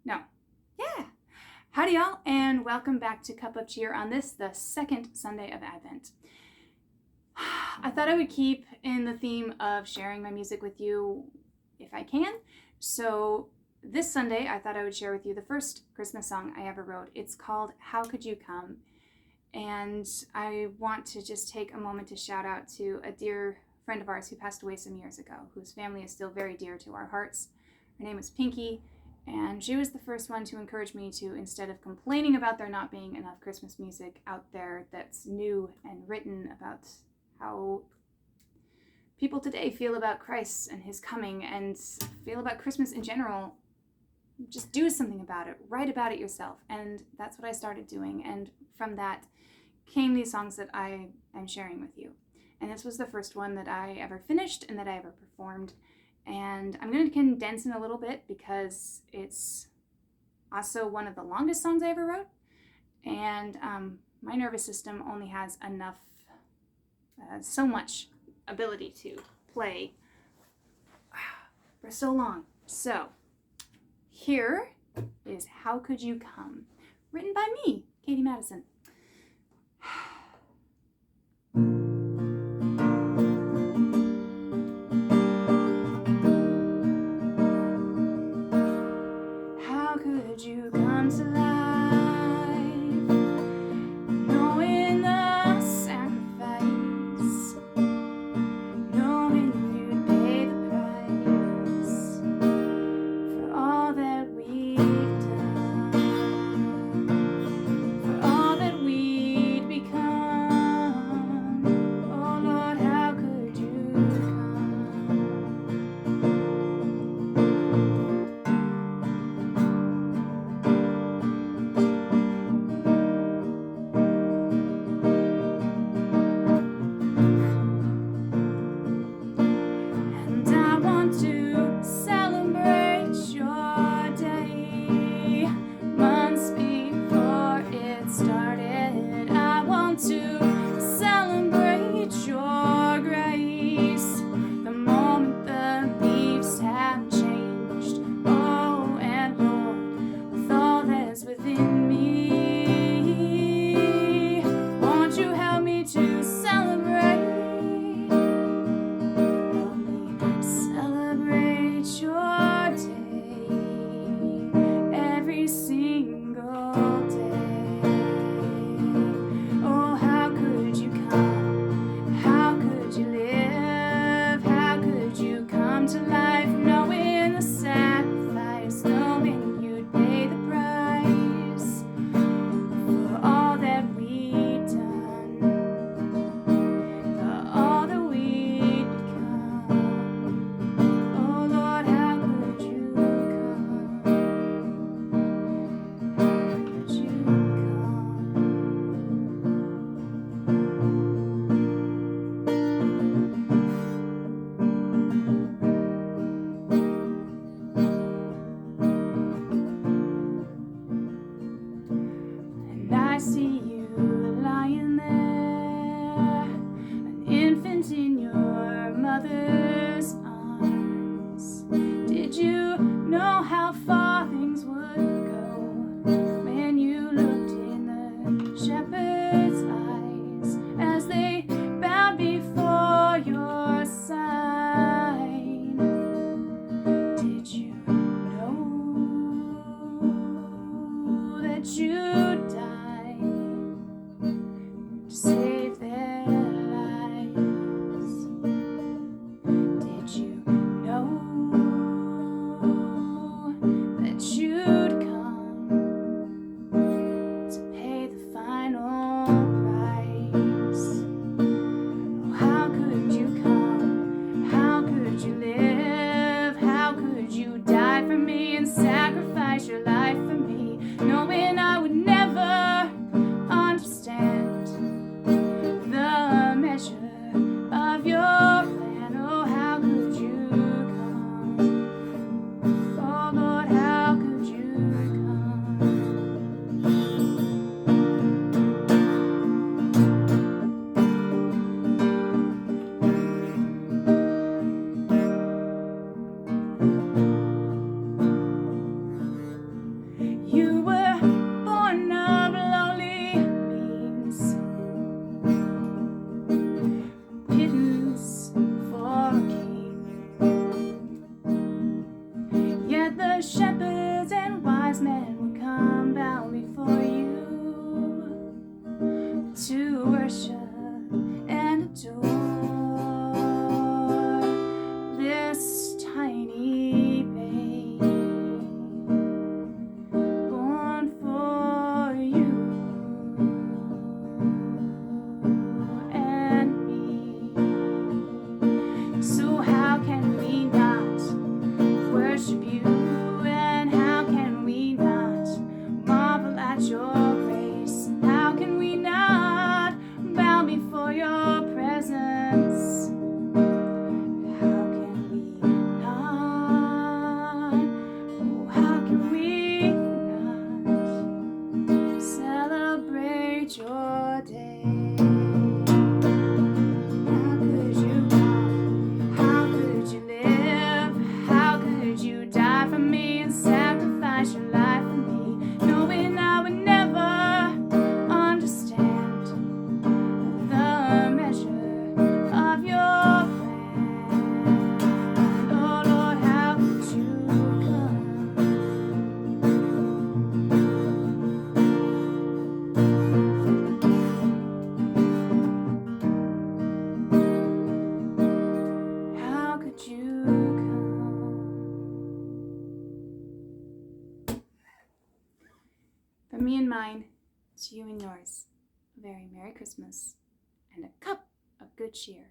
No. Yeah. Howdy, y'all, and welcome back to Cup of Cheer on this, the second Sunday of Advent. I thought I would keep in the theme of sharing my music with you if I can. So this Sunday, I thought I would share with you the first Christmas song I ever wrote. It's called How Could You Come? And I want to just take a moment to shout out to a dear friend of ours who passed away some years ago, whose family is still very dear to our hearts. Her name was Pinky, and she was the first one to encourage me to, instead of complaining about there not being enough Christmas music out there that's new and written about how people today feel about Christ and his coming and feel about Christmas in general, just do something about it. Write about it yourself. And that's what I started doing. And from that came these songs that I am sharing with you. And this was the first one that I ever finished and that I ever performed. And I'm going to condense in a little bit because it's also one of the longest songs I ever wrote. And my nervous system only has enough, so much ability to play for so long. So here is How Could You Come? Written by me, Katie Madison. How could you come to life, knowing the sacrifice, knowing you'd pay the price for all that we've done, for all that we'd become. Oh Lord, how could you come? And I want to celebrate your day months before it started. I want to celebrate your grace the moment the leaves have changed. Oh, and Lord, with all that's within me, won't you help me to celebrate? Help me celebrate your day every single day. Oh, how could you come? How could you live? How could you come to life, knowing the sacrifice, knowing you'd pay the price for all that we'd done, for all that we'd become. Oh Lord, how could you come? How could you And I see you lying there, an infant in your mother's arms. Did you know how far things would go when you looked in the shepherd's eyes as they bowed before your sign? Did you know that you'd die to save their lives? Did you know that you'd come to pay the final price? Oh, how could you come? How could you live? How could you die for me and sacrifice your life for me, knowing I would never You were born of lowly means, pittance for a king. Yet the shepherds and wise men would come bow before you to worship and adore this tiny babe born for you and me. So how can we not worship you, and how can we not marvel at your grace? How can we not bow before your presence? How can we not, oh how can we not celebrate your day? How could you come? How could you live? How could you die for me and sacrifice your life for me, knowing I would never understand the measure of your plan? Oh Lord, how could you come? How could you come? From me and mine to you and yours, a very Merry Christmas and a cup of good cheer.